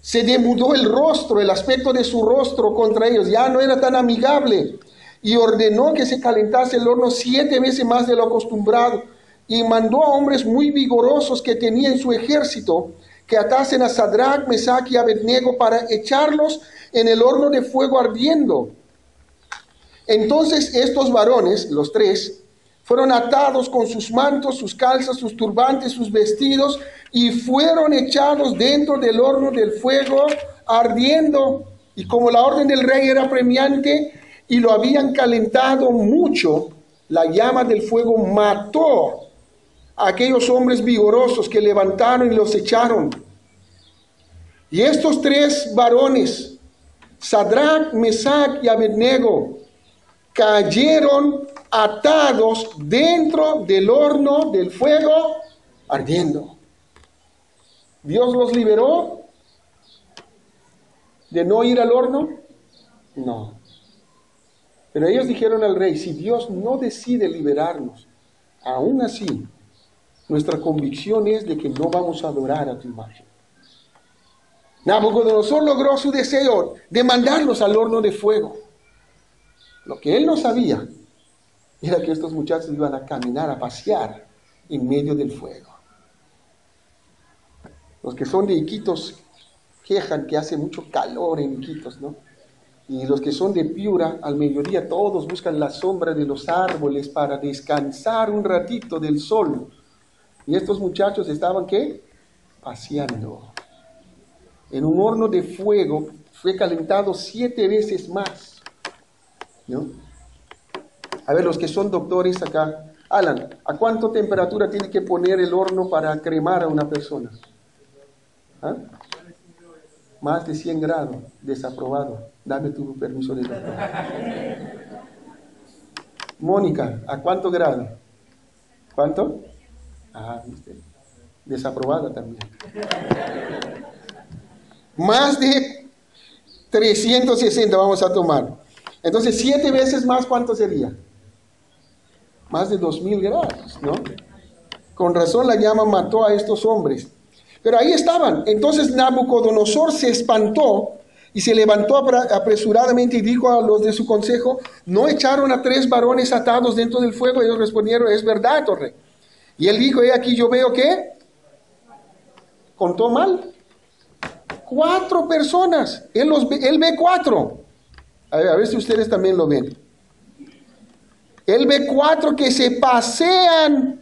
se demudó el rostro, el aspecto de su rostro contra ellos. Ya no era tan amigable. Y ordenó que se calentase el horno 7 veces más de lo acostumbrado. Y mandó a hombres muy vigorosos que tenía en su ejército que atasen a Sadrach, Mesach y Abednego para echarlos en el horno de fuego ardiendo. Entonces estos varones, los tres, fueron atados con sus mantos, sus calzas, sus turbantes, sus vestidos, y fueron echados dentro del horno del fuego ardiendo. Y como la orden del rey era premiante y lo habían calentado mucho, la llama del fuego mató a aquellos hombres vigorosos que levantaron y los echaron. Y estos tres varones, Sadrach, Mesach y Abednego, cayeron atados dentro del horno del fuego ardiendo. ¿Dios los liberó de no ir al horno? No. Pero ellos dijeron al rey, si Dios no decide liberarnos, aún así, nuestra convicción es de que no vamos a adorar a tu imagen. Nabucodonosor logró su deseo de mandarlos al horno de fuego. Lo que él no sabía era que estos muchachos iban a caminar, a pasear en medio del fuego. Los que son de Iquitos quejan que hace mucho calor en Iquitos, ¿no? Y los que son de Piura, al mediodía todos buscan la sombra de los árboles para descansar un ratito del sol. Y estos muchachos estaban, ¿qué? Paseando. En un horno de fuego fue calentado 7 veces más, ¿no? A ver, los que son doctores acá. Alan, ¿a cuánta temperatura tiene que poner el horno para cremar a una persona? ¿Ah? Más de 100 grados, desaprobado. Dame tu permiso de doctor. Mónica, ¿a cuánto grado? ¿Cuánto? Ah, ¿viste? Desaprobada también. Más de 360 vamos a tomar. Entonces, 7 veces más, ¿cuánto sería? Más de 2000 grados, ¿no? Con razón la llama mató a estos hombres. Pero ahí estaban. Entonces Nabucodonosor se espantó y se levantó apresuradamente y dijo a los de su consejo, ¿no echaron a 3 varones atados dentro del fuego? Ellos respondieron, es verdad, oh rey. Y él dijo, aquí yo veo que contó mal. 4 personas. Él ve 4. A ver si ustedes también lo ven. Él ve 4 que se pasean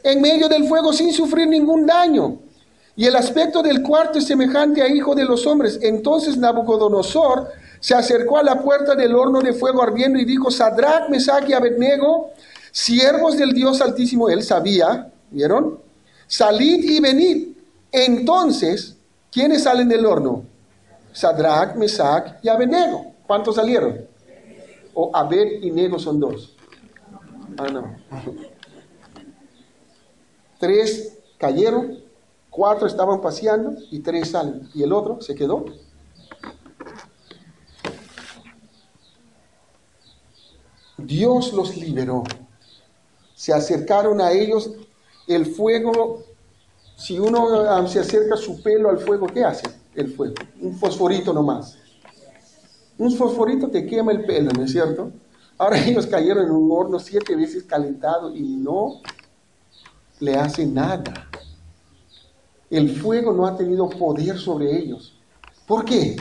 en medio del fuego sin sufrir ningún daño. Y el aspecto del cuarto es semejante a hijo de los hombres. Entonces Nabucodonosor se acercó a la puerta del horno de fuego ardiendo y dijo, Sadrach, Mesach y Abednego, siervos del Dios Altísimo. Él sabía, ¿vieron? Salid y venid. Entonces, ¿quiénes salen del horno? Sadrach, Mesach y Abednego. ¿Cuántos salieron? O Abed y Nego son 2. Ah, no. 3 cayeron, 4 estaban paseando y 3 salen. ¿Y el otro se quedó? Dios los liberó. Se acercaron a ellos. El fuego, si uno se acerca su pelo al fuego, ¿qué hace el fuego? Un fosforito nomás. Un fosforito te quema el pelo, ¿no es cierto? Ahora ellos cayeron en un horno 7 veces calentado y no le hace nada. El fuego no ha tenido poder sobre ellos. ¿Por qué?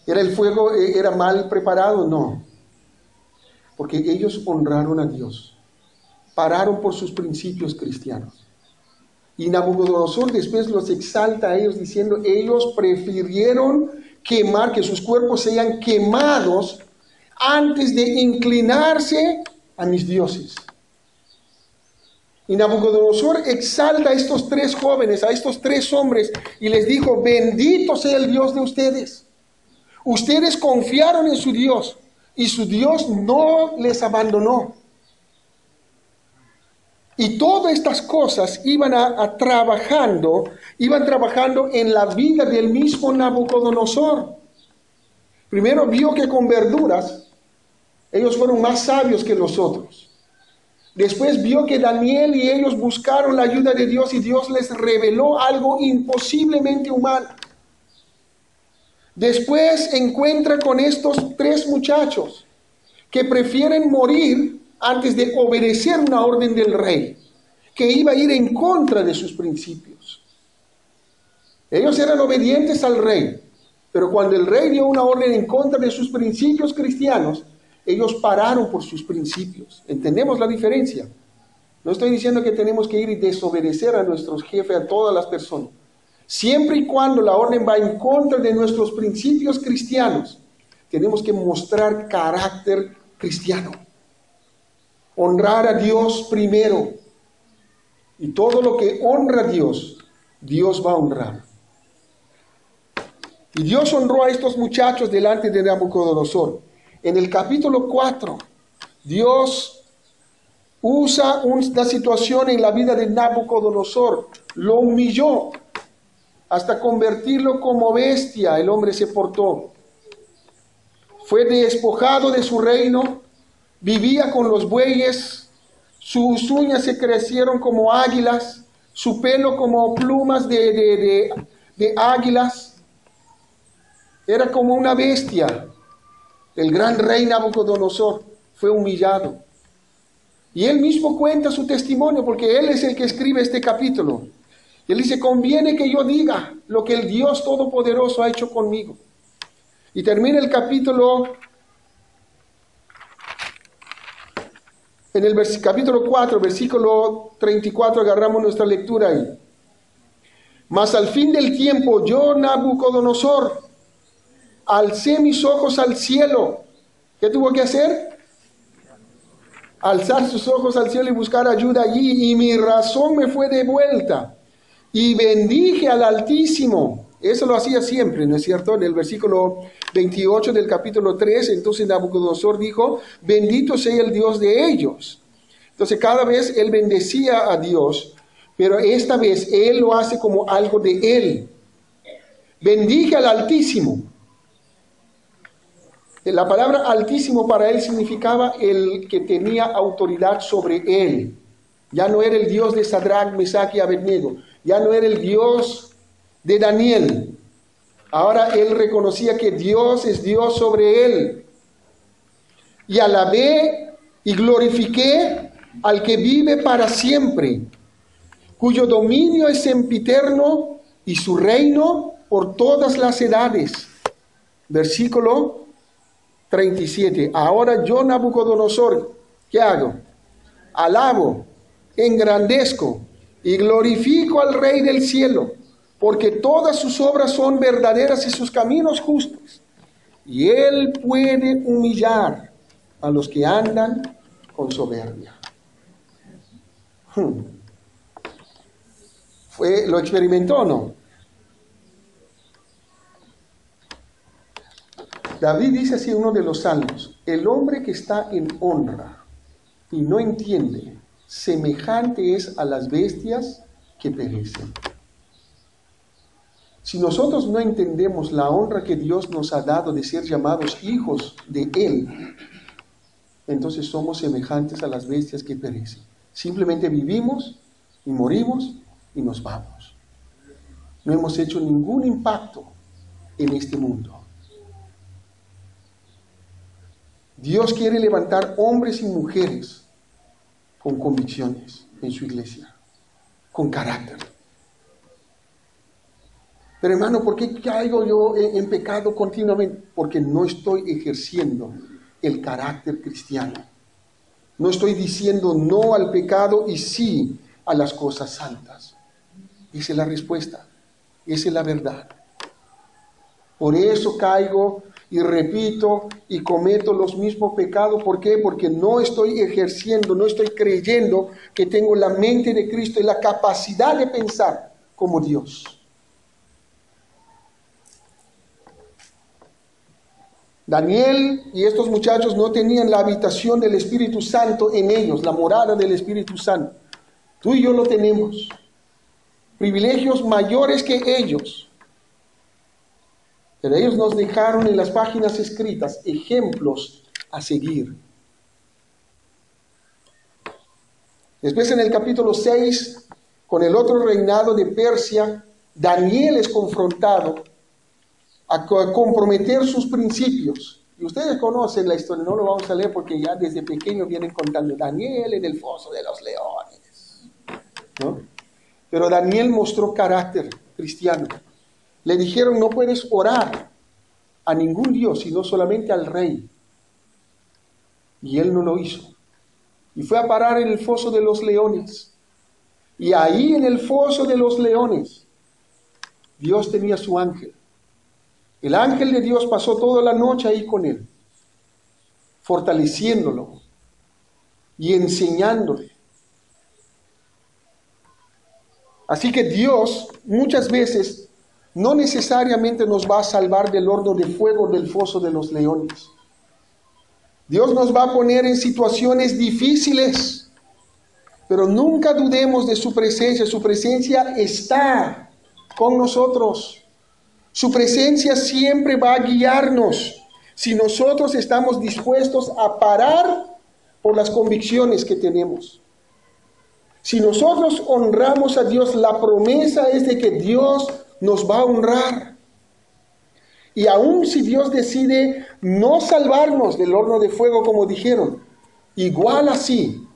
¿El fuego era mal preparado? No. Porque ellos honraron a Dios. Pararon por sus principios cristianos. Y Nabucodonosor después los exalta a ellos diciendo, ellos prefirieron quemar, que sus cuerpos sean quemados antes de inclinarse a mis dioses. Y Nabucodonosor exalta a estos 3 jóvenes, a estos 3 hombres, y les dijo, bendito sea el Dios de ustedes. Ustedes confiaron en su Dios, y su Dios no les abandonó. Y todas estas cosas iban trabajando en la vida del mismo Nabucodonosor. Primero vio que con verduras, ellos fueron más sabios que los otros. Después vio que Daniel y ellos buscaron la ayuda de Dios y Dios les reveló algo imposiblemente humano. Después encuentra con estos 3 muchachos que prefieren morir antes de obedecer una orden del rey, que iba a ir en contra de sus principios. Ellos eran obedientes al rey, pero cuando el rey dio una orden en contra de sus principios cristianos, ellos pararon por sus principios. ¿Entendemos la diferencia? No estoy diciendo que tenemos que ir y desobedecer a nuestros jefes, a todas las personas. Siempre y cuando la orden va en contra de nuestros principios cristianos, tenemos que mostrar carácter cristiano. Honrar a Dios primero. Y todo lo que honra a Dios, Dios va a honrar. Y Dios honró a estos muchachos delante de Nabucodonosor. En el capítulo 4, Dios usa una situación en la vida de Nabucodonosor, lo humilló hasta convertirlo como bestia. El hombre se portó. Fue despojado de su reino, vivía con los bueyes, sus uñas se crecieron como águilas, su pelo como plumas de águilas. Era como una bestia. El gran rey Nabucodonosor fue humillado. Y él mismo cuenta su testimonio, porque él es el que escribe este capítulo. Él dice, conviene que yo diga lo que el Dios Todopoderoso ha hecho conmigo. Y termina el capítulo, en el capítulo 4, versículo 34, agarramos nuestra lectura ahí. Mas al fin del tiempo, yo, Nabucodonosor, alcé mis ojos al cielo. ¿Qué tuvo que hacer? Alzar sus ojos al cielo y buscar ayuda allí. Y mi razón me fue devuelta. Y bendije al Altísimo. Eso lo hacía siempre, ¿no es cierto? En el versículo 28 del capítulo 3, entonces Nabucodonosor dijo, bendito sea el Dios de ellos. Entonces cada vez él bendecía a Dios, pero esta vez él lo hace como algo de él. Bendije al Altísimo. La palabra Altísimo para él significaba el que tenía autoridad sobre él. Ya no era el Dios de Sadrach, Mesach y Abednego. Ya no era el Dios de Daniel. Ahora él reconocía que Dios es Dios sobre él. Y alabé y glorifiqué al que vive para siempre, cuyo dominio es sempiterno y su reino por todas las edades. Versículo 37. Ahora yo, Nabucodonosor, ¿qué hago? Alabo, engrandezco y glorifico al Rey del cielo, porque todas sus obras son verdaderas y sus caminos justos. Y él puede humillar a los que andan con soberbia. ¿Lo experimentó o no? David dice así en uno de los salmos, el hombre que está en honra y no entiende, semejante es a las bestias que perecen. Si nosotros no entendemos la honra que Dios nos ha dado de ser llamados hijos de Él, entonces somos semejantes a las bestias que perecen. Simplemente vivimos y morimos y nos vamos. No hemos hecho ningún impacto en este mundo. Dios quiere levantar hombres y mujeres con convicciones en su iglesia, con carácter. Pero hermano, ¿por qué caigo yo en pecado continuamente? Porque no estoy ejerciendo el carácter cristiano. No estoy diciendo no al pecado y sí a las cosas santas. Esa es la respuesta. Esa es la verdad. Por eso caigo y repito y cometo los mismos pecados. ¿Por qué? Porque no estoy ejerciendo, no estoy creyendo que tengo la mente de Cristo y la capacidad de pensar como Dios. Daniel y estos muchachos no tenían la habitación del Espíritu Santo en ellos, la morada del Espíritu Santo. Tú y yo lo tenemos. Privilegios mayores que ellos. Pero ellos nos dejaron en las páginas escritas ejemplos a seguir. Después en el capítulo 6, con el otro reinado de Persia, Daniel es confrontado a comprometer sus principios. Y ustedes conocen la historia, no lo vamos a leer porque ya desde pequeño vienen contando Daniel en el foso de los leones, ¿no? Pero Daniel mostró carácter cristiano. Le dijeron, no puedes orar a ningún Dios, sino solamente al rey. Y él no lo hizo. Y fue a parar en el foso de los leones. Y ahí en el foso de los leones, Dios tenía su ángel. El ángel de Dios pasó toda la noche ahí con él, fortaleciéndolo y enseñándole. Así que Dios muchas veces no necesariamente nos va a salvar del horno de fuego del foso de los leones. Dios nos va a poner en situaciones difíciles, pero nunca dudemos de su presencia. Su presencia está con nosotros. Su presencia siempre va a guiarnos si nosotros estamos dispuestos a parar por las convicciones que tenemos. Si nosotros honramos a Dios, la promesa es de que Dios nos va a honrar. Y aun si Dios decide no salvarnos del horno de fuego, como dijeron, igual así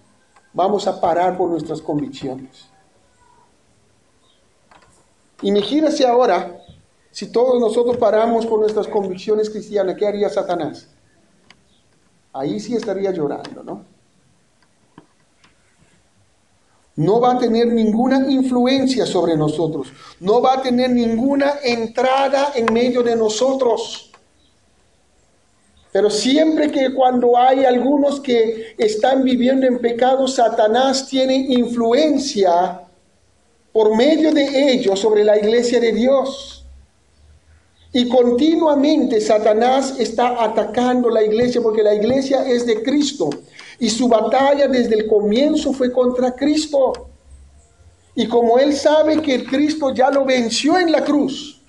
vamos a parar por nuestras convicciones. Imagínese ahora, si todos nosotros paramos por nuestras convicciones cristianas, ¿qué haría Satanás? Ahí sí estaría llorando, ¿no? No va a tener ninguna influencia sobre nosotros. No va a tener ninguna entrada en medio de nosotros. Pero siempre que cuando hay algunos que están viviendo en pecado, Satanás tiene influencia por medio de ellos sobre la iglesia de Dios. Y continuamente Satanás está atacando la iglesia porque la iglesia es de Cristo. Y su batalla desde el comienzo fue contra Cristo. Y como él sabe que Cristo ya lo venció en la cruz,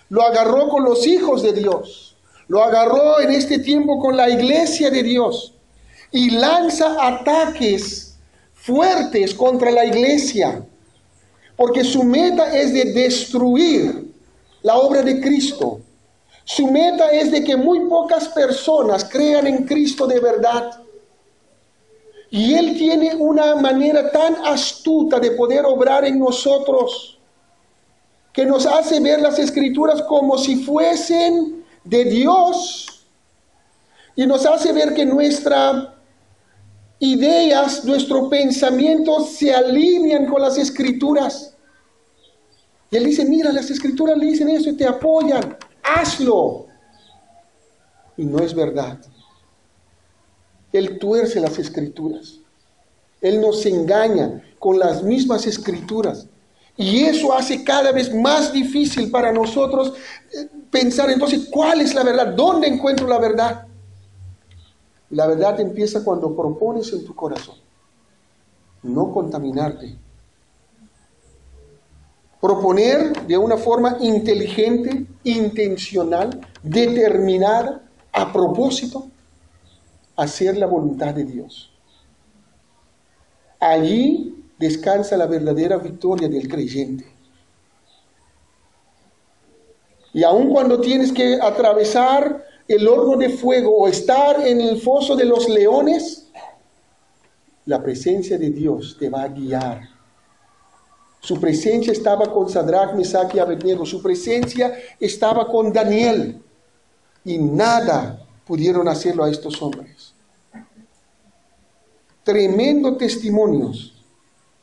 lo agarró con los hijos de Dios, lo agarró en este tiempo con la iglesia de Dios y lanza ataques fuertes contra la iglesia, porque su meta es de destruir la obra de Cristo. Su meta es de que muy pocas personas crean en Cristo de verdad. Y Él tiene una manera tan astuta de poder obrar en nosotros, que nos hace ver las Escrituras como si fuesen de Dios. Y nos hace ver que nuestras ideas, nuestros pensamientos se alinean con las Escrituras. Y Él dice, mira, las Escrituras le dicen eso y te apoyan, hazlo. Y no es verdad. Él tuerce las Escrituras. Él nos engaña con las mismas Escrituras. Y eso hace cada vez más difícil para nosotros pensar entonces, ¿cuál es la verdad? ¿Dónde encuentro la verdad? La verdad empieza cuando propones en tu corazón no contaminarte. Proponer de una forma inteligente, intencional, determinada, a propósito, hacer la voluntad de Dios. Allí descansa la verdadera victoria del creyente. Y aun cuando tienes que atravesar el horno de fuego o estar en el foso de los leones, la presencia de Dios te va a guiar. Su presencia estaba con Sadrach, Mesach y Abednego. Su presencia estaba con Daniel. Y nada pudieron hacerlo a estos hombres. Tremendo testimonios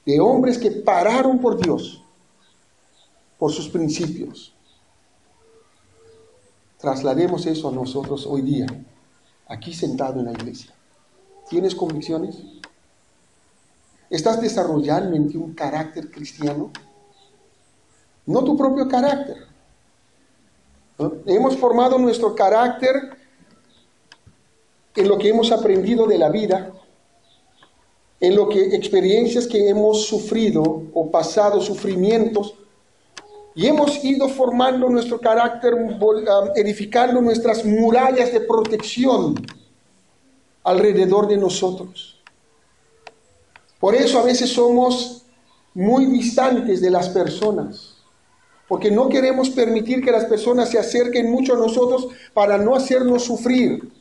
de hombres que pararon por Dios, por sus principios. Traslademos eso a nosotros hoy día, aquí sentado en la iglesia. ¿Tienes convicciones? ¿Estás desarrollando en ti un carácter cristiano? No tu propio carácter. ¿No? Hemos formado nuestro carácter en lo que hemos aprendido de la vida, en lo que experiencias que hemos sufrido o pasado, sufrimientos, y hemos ido formando nuestro carácter, edificando nuestras murallas de protección alrededor de nosotros. Por eso a veces somos muy distantes de las personas, porque no queremos permitir que las personas se acerquen mucho a nosotros para no hacernos sufrir.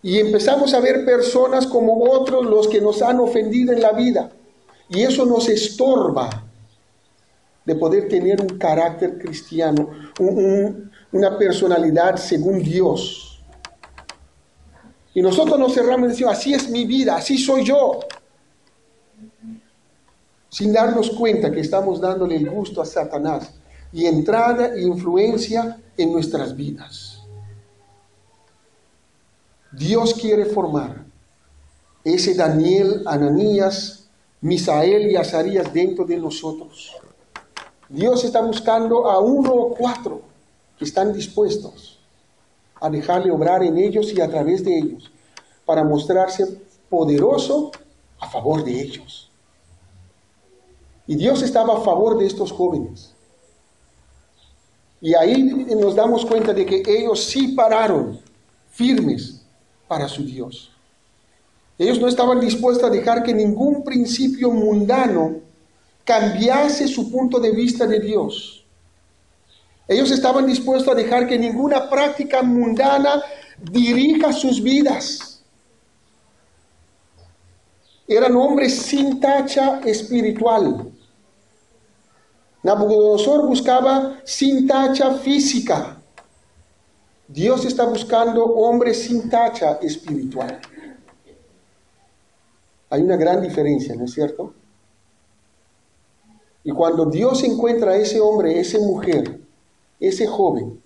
Y empezamos a ver personas como otros los que nos han ofendido en la vida. Y eso nos estorba de poder tener un carácter cristiano, una personalidad según Dios. Y nosotros nos cerramos y decimos, así es mi vida, así soy yo. Sin darnos cuenta que estamos dándole el gusto a Satanás y entrada e influencia en nuestras vidas. Dios quiere formar ese Daniel, Ananías, Misael y Azarías dentro de nosotros. Dios está buscando a 1 o 4 que están dispuestos a dejarle obrar en ellos y a través de ellos para mostrarse poderoso a favor de ellos. Y Dios estaba a favor de estos jóvenes. Y ahí nos damos cuenta de que ellos sí pararon firmes para su Dios. Ellos no estaban dispuestos a dejar que ningún principio mundano cambiase su punto de vista de Dios. Ellos estaban dispuestos a dejar que ninguna práctica mundana dirija sus vidas. Eran hombres sin tacha espiritual. Nabucodonosor buscaba sin tacha física. Dios está buscando hombres sin tacha espiritual. Hay una gran diferencia, ¿no es cierto? Y cuando Dios encuentra a ese hombre, esa mujer, ese joven,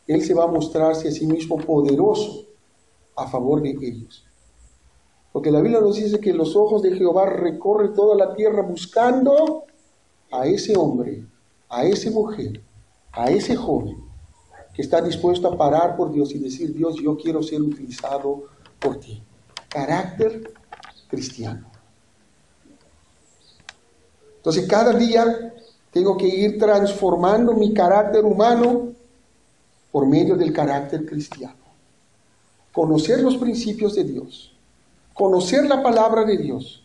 Él se va a mostrarse a sí mismo poderoso a favor de ellos. Porque la Biblia nos dice que los ojos de Jehová recorren toda la tierra buscando a ese hombre, a esa mujer, a ese joven que está dispuesto a parar por Dios y decir: Dios, yo quiero ser utilizado por ti. Carácter cristiano. Entonces cada día tengo que ir transformando mi carácter humano por medio del carácter cristiano. Conocer los principios de Dios, conocer la palabra de Dios,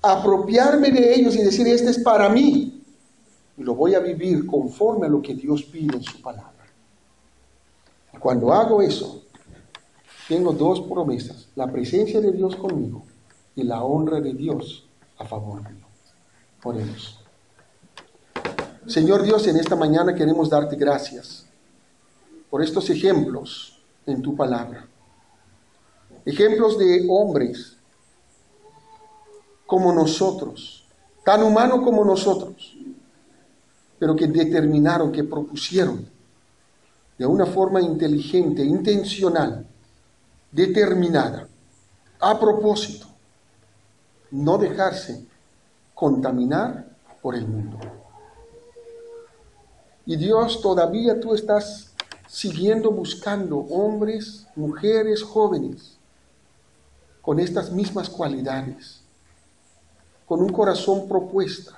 apropiarme de ellos y decir: este es para mí, y lo voy a vivir conforme a lo que Dios pide en su palabra. Y cuando hago eso, tengo dos promesas: la presencia de Dios conmigo y la honra de Dios a favor mío. Oremos. Señor Dios, en esta mañana queremos darte gracias por estos ejemplos en tu palabra. Ejemplos de hombres como nosotros, tan humanos como nosotros, pero que determinaron, que propusieron de una forma inteligente, intencional, determinada, a propósito, no dejarse contaminar por el mundo. Y Dios, todavía tú estás siguiendo buscando hombres, mujeres, jóvenes, con estas mismas cualidades, con un corazón propuesto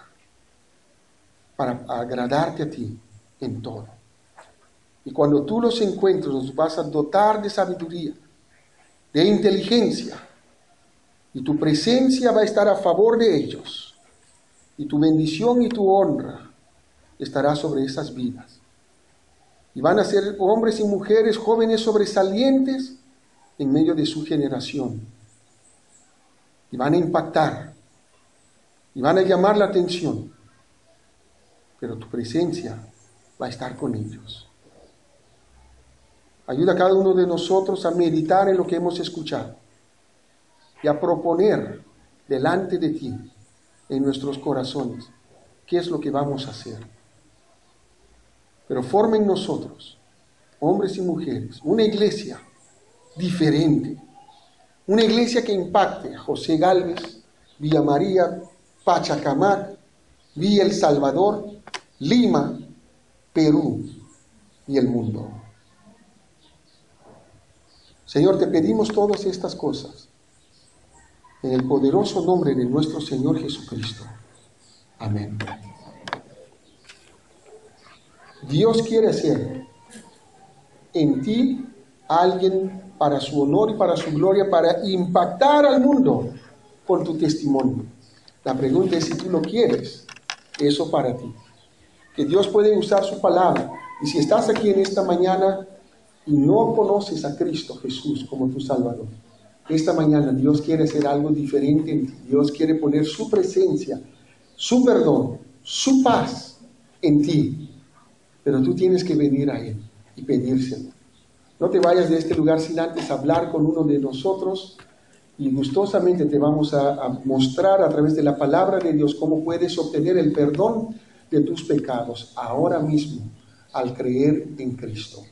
para agradarte a ti en todo. Y cuando tú los encuentres, los vas a dotar de sabiduría, de inteligencia, y tu presencia va a estar a favor de ellos, y tu bendición y tu honra estará sobre esas vidas. Y van a ser hombres y mujeres jóvenes sobresalientes en medio de su generación. Y van a impactar, y van a llamar la atención, pero tu presencia va a estar con ellos. Ayuda a cada uno de nosotros a meditar en lo que hemos escuchado y a proponer delante de ti, en nuestros corazones, qué es lo que vamos a hacer. Pero forma en nosotros, hombres y mujeres, una iglesia diferente, una iglesia que impacte José Gálvez, Villa María, Pachacamac, Villa El Salvador, Lima, Perú y el mundo. Señor, te pedimos todas estas cosas en el poderoso nombre de nuestro Señor Jesucristo. Amén. Dios quiere hacer en ti alguien para su honor y para su gloria, para impactar al mundo con tu testimonio. La pregunta es si tú lo quieres, eso para ti. Que Dios puede usar su palabra. Y si estás aquí en esta mañana y no conoces a Cristo Jesús como tu Salvador, esta mañana Dios quiere hacer algo diferente en ti. Dios quiere poner su presencia, su perdón, su paz en ti. Pero tú tienes que venir a Él y pedírselo. No te vayas de este lugar sin antes hablar con uno de nosotros, y gustosamente te vamos a mostrar a través de la palabra de Dios cómo puedes obtener el perdón de tus pecados ahora mismo al creer en Cristo.